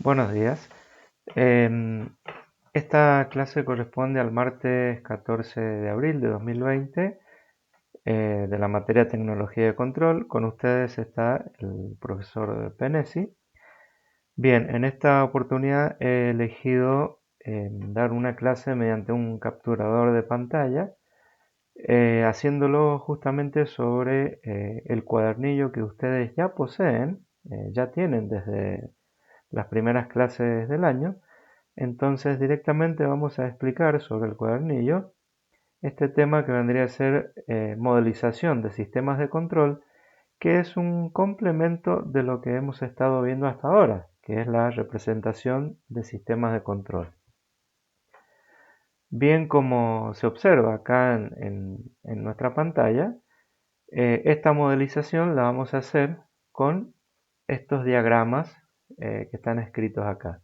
Buenos días. Em, Esta clase corresponde al martes 14 de abril de 2020 de la materia Tecnología de Control. Con ustedes está el profesor Penesi. Bien, en esta oportunidad he elegido dar una clase mediante un capturador de pantalla, haciéndolo justamente sobre el cuadernillo que ustedes ya poseen, ya tienen desde las primeras clases del año. Entonces directamente vamos a explicar sobre el cuadernillo este tema que vendría a ser modelización de sistemas de control, que es un complemento de lo que hemos estado viendo hasta ahora, que es la representación de sistemas de control. Bien, como se observa acá en nuestra pantalla, esta modelización la vamos a hacer con estos diagramas que están escritos acá.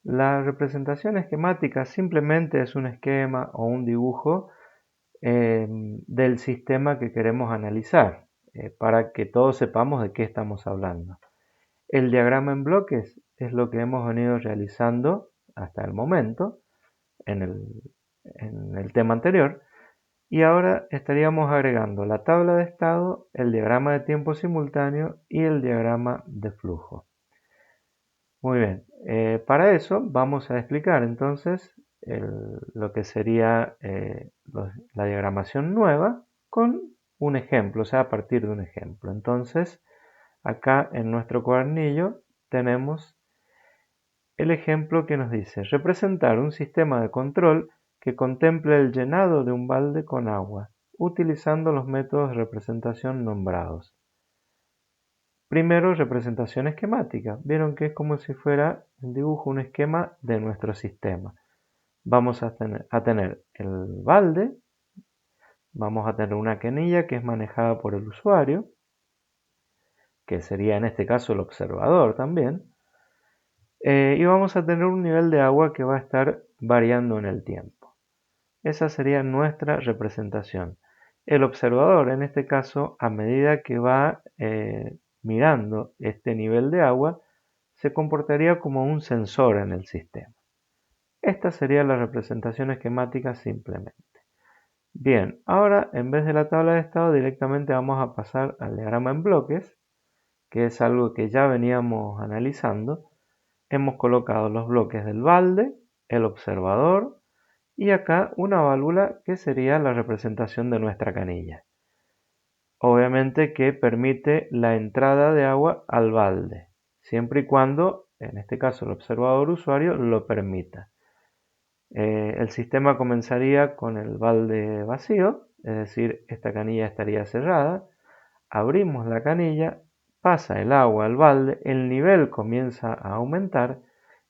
La representación esquemática simplemente es un esquema o un dibujo del sistema que queremos analizar, para que todos sepamos de qué estamos hablando. El diagrama en bloques es lo que hemos venido realizando hasta el momento en el tema anterior, y ahora estaríamos agregando la tabla de estado, el diagrama de tiempo simultáneo y el diagrama de flujo. Muy bien, para eso vamos a explicar entonces lo que sería la diagramación nueva con un ejemplo, o sea, a partir de un ejemplo. Entonces, acá en nuestro cuadernillo tenemos el ejemplo que nos dice representar un sistema de control que contemple el llenado de un balde con agua, utilizando los métodos de representación nombrados. Primero, representación esquemática. Vieron que es como si fuera el dibujo, un esquema de nuestro sistema. Vamos a tener el balde, vamos a tener una canilla que es manejada por el usuario, que sería en este caso el observador también, y vamos a tener un nivel de agua que va a estar variando en el tiempo. Esa sería nuestra representación. El observador, en este caso, a medida que va mirando este nivel de agua, se comportaría como un sensor en el sistema. Esta sería la representación esquemática simplemente. Bien, ahora en vez de la tabla de estado directamente vamos a pasar al diagrama en bloques, que es algo que ya veníamos analizando. Hemos colocado los bloques del balde, el observador y acá una válvula que sería la representación de nuestra canilla. Obviamente que permite la entrada de agua al balde, siempre y cuando, en este caso, el observador usuario lo permita. El sistema comenzaría con el balde vacío, es decir, esta canilla estaría cerrada. Abrimos la canilla, pasa el agua al balde, el nivel comienza a aumentar.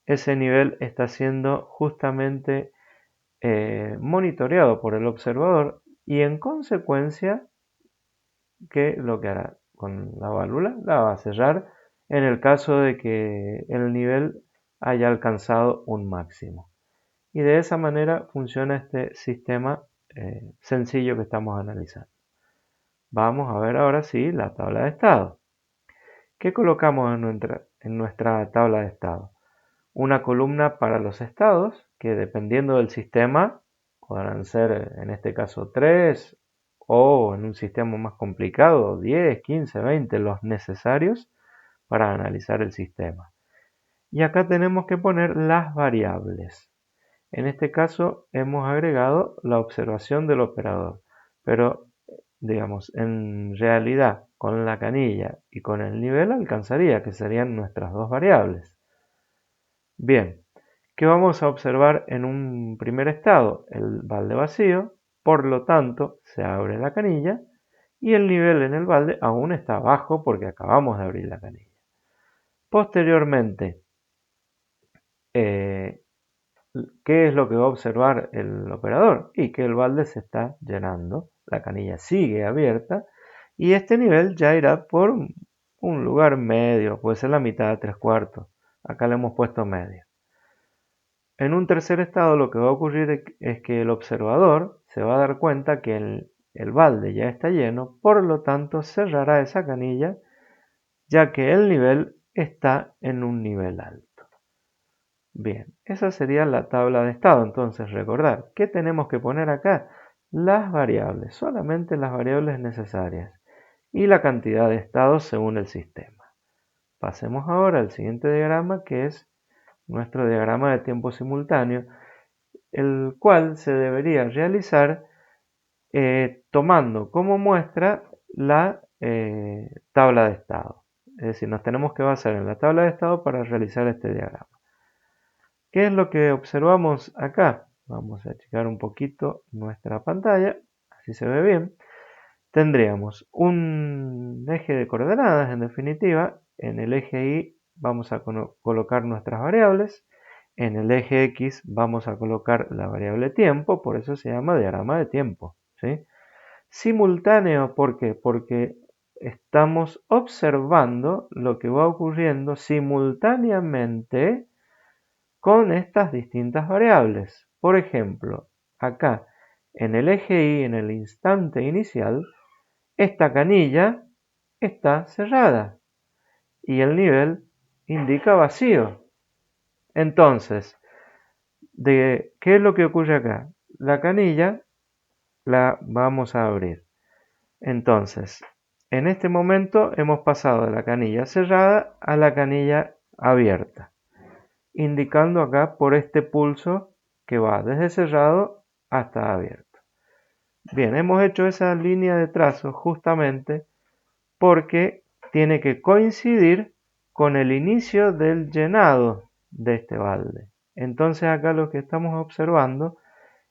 Ese nivel está siendo justamente monitoreado por el observador y en consecuencia, ¿qué lo que hará? Con la válvula la va a cerrar en el caso de que el nivel haya alcanzado un máximo. Y de esa manera funciona este sistema sencillo que estamos analizando. Vamos a ver ahora sí la tabla de estado. ¿Qué colocamos en nuestra tabla de estado? Una columna para los estados, que dependiendo del sistema, podrán ser en este caso 3 o en un sistema más complicado 10, 15, 20, los necesarios para analizar el sistema. Y acá tenemos que poner las variables. En este caso hemos agregado la observación del operador, pero digamos, en realidad con la canilla y con el nivel alcanzaría, que serían nuestras dos variables. Bien, ¿qué vamos a observar en un primer estado? El balde vacío, por lo tanto se abre la canilla y el nivel en el balde aún está bajo porque acabamos de abrir la canilla. Posteriormente, ¿qué es lo que va a observar el operador? Y que el balde se está llenando, la canilla sigue abierta y este nivel ya irá por un lugar medio, puede ser la mitad, tres cuartos. Acá le hemos puesto medio. En un tercer estado lo que va a ocurrir es que el observador se va a dar cuenta que el balde ya está lleno, por lo tanto cerrará esa canilla ya que el nivel está en un nivel alto. Bien, esa sería la tabla de estado. Entonces, recordar, ¿qué tenemos que poner acá? Las variables, solamente las variables necesarias y la cantidad de estados según el sistema. Pasemos ahora al siguiente diagrama, que es nuestro diagrama de tiempo simultáneo, el cual se debería realizar tomando como muestra la tabla de estado. Es decir, nos tenemos que basar en la tabla de estado para realizar este diagrama. ¿Qué es lo que observamos acá? Vamos a achicar un poquito nuestra pantalla, así se ve bien. Tendríamos un eje de coordenadas, en definitiva. En el eje Y vamos a colocar nuestras variables. En el eje X vamos a colocar la variable tiempo, por eso se llama diagrama de tiempo, ¿sí? Simultáneo, ¿por qué? Porque estamos observando lo que va ocurriendo simultáneamente con estas distintas variables. Por ejemplo, acá en el eje Y, en el instante inicial, esta canilla está cerrada y el nivel indica vacío. Entonces, ¿qué es lo que ocurre acá? La canilla la vamos a abrir. Entonces, en este momento hemos pasado de la canilla cerrada a la canilla abierta, indicando acá por este pulso que va desde cerrado hasta abierto. Bien, hemos hecho esa línea de trazo justamente porque tiene que coincidir con el inicio del llenado de este balde. Entonces acá lo que estamos observando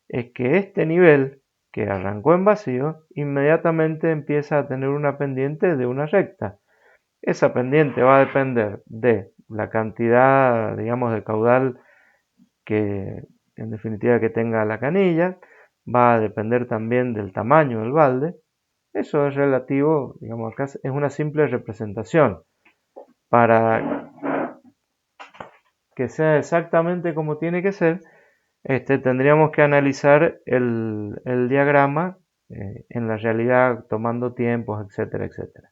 es que este nivel que arrancó en vacío inmediatamente empieza a tener una pendiente de una recta. Esa pendiente va a depender de la cantidad, digamos, de caudal que en definitiva que tenga la canilla, va a depender también del tamaño del balde. Eso es relativo, digamos, acá es una simple representación. Para que sea exactamente como tiene que ser, tendríamos que analizar el diagrama en la realidad tomando tiempos, etcétera, etcétera.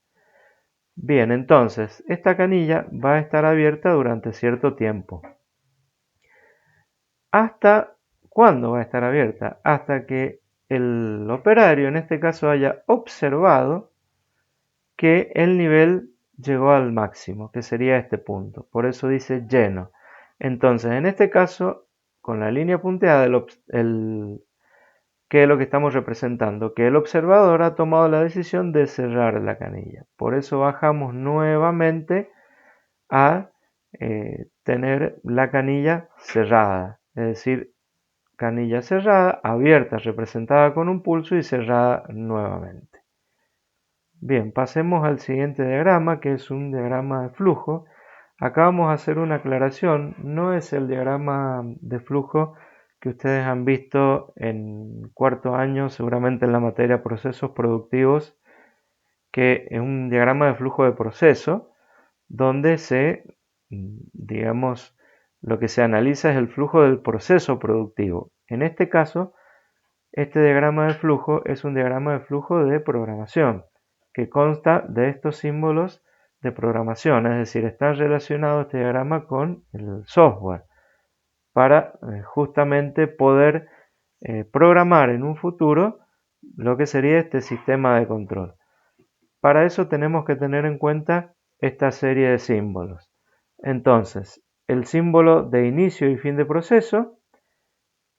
Bien, entonces, esta canilla va a estar abierta durante cierto tiempo. ¿Hasta cuándo va a estar abierta? Hasta que el operario, en este caso, haya observado que el nivel llegó al máximo, que sería este punto. Por eso dice lleno. Entonces, en este caso, con la línea punteada, ¿qué es lo que estamos representando? Que el observador ha tomado la decisión de cerrar la canilla. Por eso bajamos nuevamente a tener la canilla cerrada. Es decir, canilla cerrada, abierta, representada con un pulso y cerrada nuevamente. Bien, pasemos al siguiente diagrama, que es un diagrama de flujo. Acá vamos a hacer una aclaración. No es el diagrama de flujo que ustedes han visto en cuarto año, seguramente en la materia procesos productivos, que es un diagrama de flujo de proceso, donde digamos, lo que se analiza es el flujo del proceso productivo. En este caso, este diagrama de flujo es un diagrama de flujo de programación, que consta de estos símbolos de programación, es decir, está relacionado este diagrama con el software, para justamente poder programar en un futuro lo que sería este sistema de control. Para eso tenemos que tener en cuenta esta serie de símbolos. Entonces, el símbolo de inicio y fin de proceso,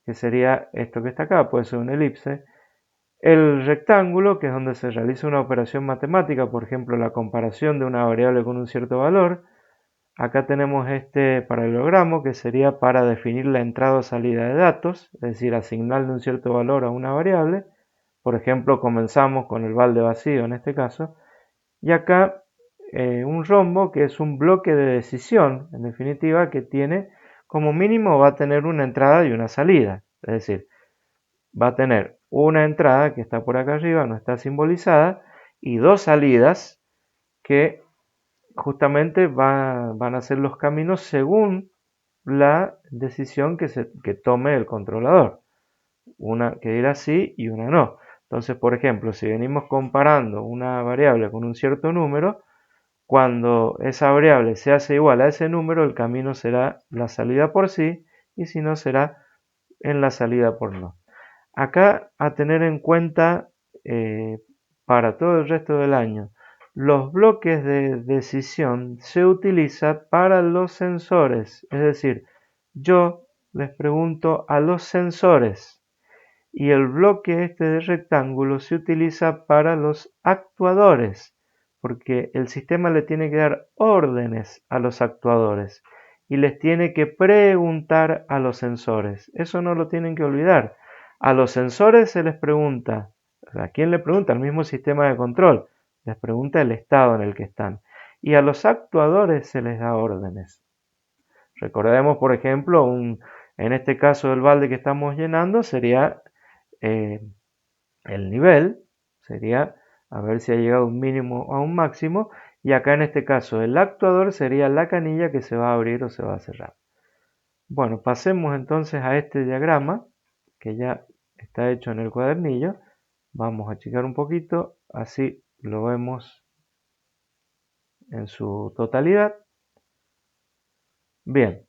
que sería esto que está acá, puede ser una elipse. El rectángulo, que es donde se realiza una operación matemática, por ejemplo, la comparación de una variable con un cierto valor. Acá tenemos este paralelogramo, que sería para definir la entrada o salida de datos, es decir, asignarle un cierto valor a una variable. Por ejemplo, comenzamos con el balde vacío en este caso. Y acá un rombo, que es un bloque de decisión, en definitiva, que tiene como mínimo va a tener una entrada y una salida. Es decir, va a tener una entrada que está por acá arriba, no está simbolizada, y dos salidas que justamente van a ser los caminos según la decisión que tome el controlador. Una que dirá sí y una no. Entonces, por ejemplo, si venimos comparando una variable con un cierto número, Cuando esa variable se hace igual a ese número, el camino será la salida por sí, y si no, será en la salida por no. Acá a tener en cuenta para todo el resto del año, los bloques de decisión se utilizan para los sensores, es decir, yo les pregunto a los sensores y el bloque este de rectángulo se utiliza para los actuadores, porque el sistema le tiene que dar órdenes a los actuadores y les tiene que preguntar a los sensores. Eso no lo tienen que olvidar. A los sensores se les pregunta, ¿a quién le pregunta? Al mismo sistema de control. Les pregunta el estado en el que están. Y a los actuadores se les da órdenes. Recordemos, por ejemplo, en este caso del balde que estamos llenando sería el nivel, sería a ver si ha llegado un mínimo o a un máximo, y acá en este caso el actuador sería la canilla que se va a abrir o se va a cerrar. Bueno, pasemos entonces a este diagrama que ya está hecho en el cuadernillo. Vamos a achicar un poquito, así lo vemos en su totalidad. Bien,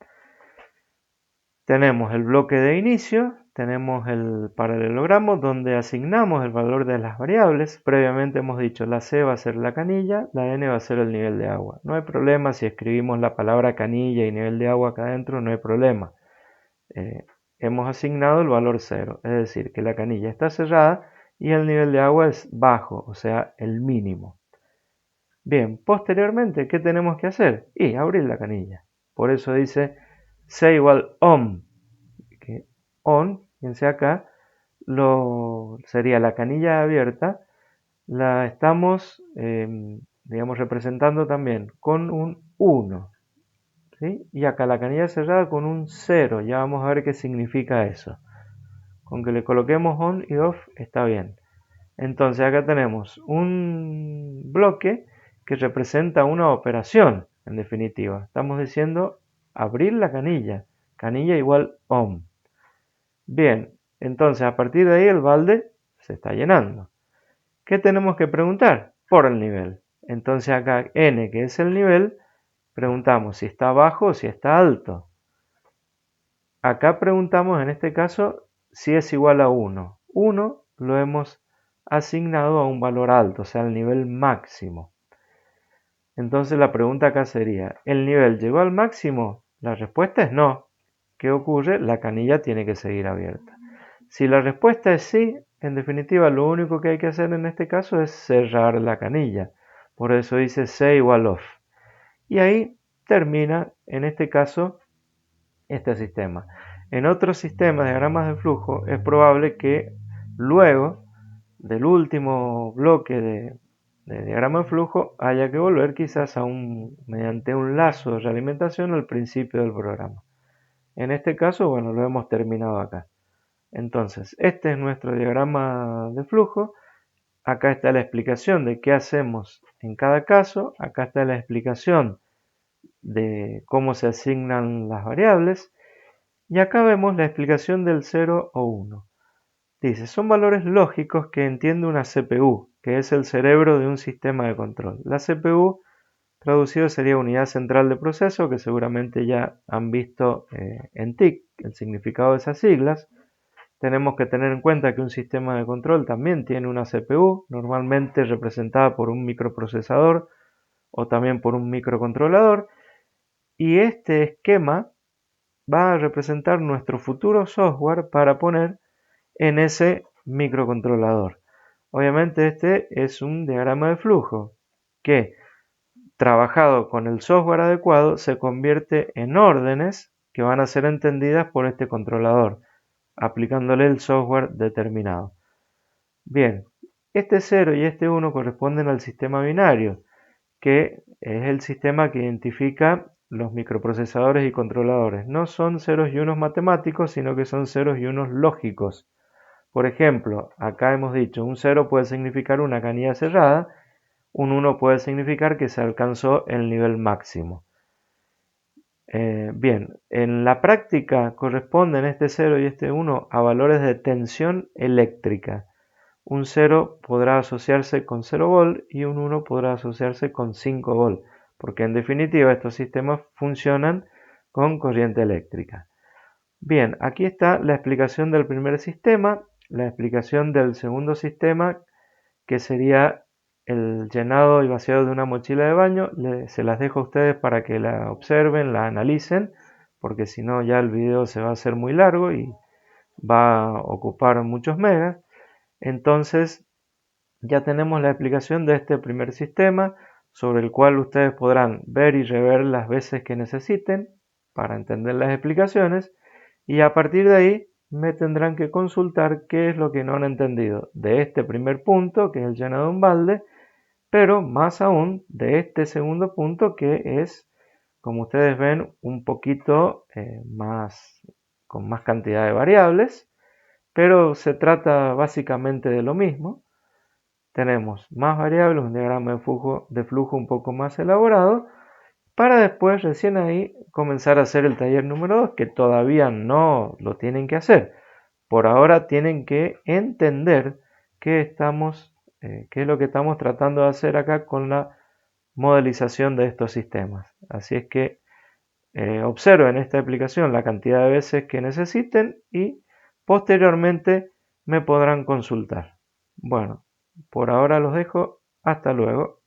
tenemos el bloque de inicio, tenemos el paralelogramo donde asignamos el valor de las variables. Previamente hemos dicho la C va a ser la canilla, la N va a ser el nivel de agua. No hay problema si escribimos la palabra canilla y nivel de agua acá adentro, no hay problema. Hemos asignado el valor 0, es decir, que la canilla está cerrada y el nivel de agua es bajo, o sea, el mínimo. Bien, posteriormente, ¿qué tenemos que hacer? Y abrir la canilla. Por eso dice C igual ON, que ON, fíjense acá, sería la canilla abierta, la estamos, digamos, representando también con un 1. ¿Sí? Y acá la canilla cerrada con un 0, ya vamos a ver qué significa eso. Con que le coloquemos on y off está bien. Entonces acá tenemos un bloque que representa una operación, en definitiva. Estamos diciendo abrir la canilla, canilla igual on. Bien, entonces a partir de ahí el balde se está llenando. ¿Qué tenemos que preguntar? Por el nivel. Entonces acá n, que es el nivel, preguntamos si está bajo o si está alto. Acá preguntamos en este caso si es igual a 1. 1 lo hemos asignado a un valor alto, o sea, al nivel máximo. Entonces la pregunta acá sería, ¿el nivel llegó al máximo? La respuesta es no. ¿Qué ocurre? La canilla tiene que seguir abierta. Si la respuesta es sí, en definitiva lo único que hay que hacer en este caso es cerrar la canilla. Por eso dice C igual off. Y ahí termina, en este caso, este sistema. En otros sistemas de diagramas de flujo es probable que luego del último bloque de diagrama de flujo haya que volver quizás mediante un lazo de realimentación al principio del programa. En este caso, bueno, lo hemos terminado acá. Entonces, este es nuestro diagrama de flujo. Acá está la explicación de qué hacemos en cada caso. Acá está la explicación de cómo se asignan las variables. Y acá vemos la explicación del 0 o 1. Dice, son valores lógicos que entiende una CPU, que es el cerebro de un sistema de control. La CPU, traducido, sería unidad central de proceso, que seguramente ya han visto en TIC el significado de esas siglas. Tenemos que tener en cuenta que un sistema de control también tiene una CPU, normalmente representada por un microprocesador o también por un microcontrolador, y este esquema va a representar nuestro futuro software para poner en ese microcontrolador. Obviamente este es un diagrama de flujo que, trabajado con el software adecuado, se convierte en órdenes que van a ser entendidas por este controlador, aplicándole el software determinado. Bien, este 0 y este 1 corresponden al sistema binario, que es el sistema que identifica los microprocesadores y controladores. No son ceros y unos matemáticos, sino que son ceros y unos lógicos. Por ejemplo, acá hemos dicho, un 0 puede significar una canilla cerrada, un 1 puede significar que se alcanzó el nivel máximo. Bien, en la práctica corresponden este 0 y este 1 a valores de tensión eléctrica. Un 0 podrá asociarse con 0 volt y un 1 podrá asociarse con 5 volt. porque en definitiva estos sistemas funcionan con corriente eléctrica. Bien, aquí está la explicación del primer sistema, la explicación del segundo sistema, que sería el llenado y vaciado de una mochila de baño. Se las dejo a ustedes para que la observen, la analicen, porque si no ya el video se va a hacer muy largo y va a ocupar muchos megas. Entonces ya tenemos la explicación de este primer sistema, sobre el cual ustedes podrán ver y rever las veces que necesiten para entender las explicaciones, y a partir de ahí me tendrán que consultar qué es lo que no han entendido de este primer punto, que es el llenado de un balde, pero más aún de este segundo punto, que es, como ustedes ven, un poquito con más cantidad de variables, pero se trata básicamente de lo mismo. Tenemos más variables, un diagrama de flujo un poco más elaborado, para después recién ahí comenzar a hacer el taller número 2, que todavía no lo tienen que hacer. Por ahora tienen que entender qué es lo que estamos tratando de hacer acá con la modelización de estos sistemas. Así es que observen esta aplicación la cantidad de veces que necesiten y posteriormente me podrán consultar. Bueno, por ahora los dejo. Hasta luego.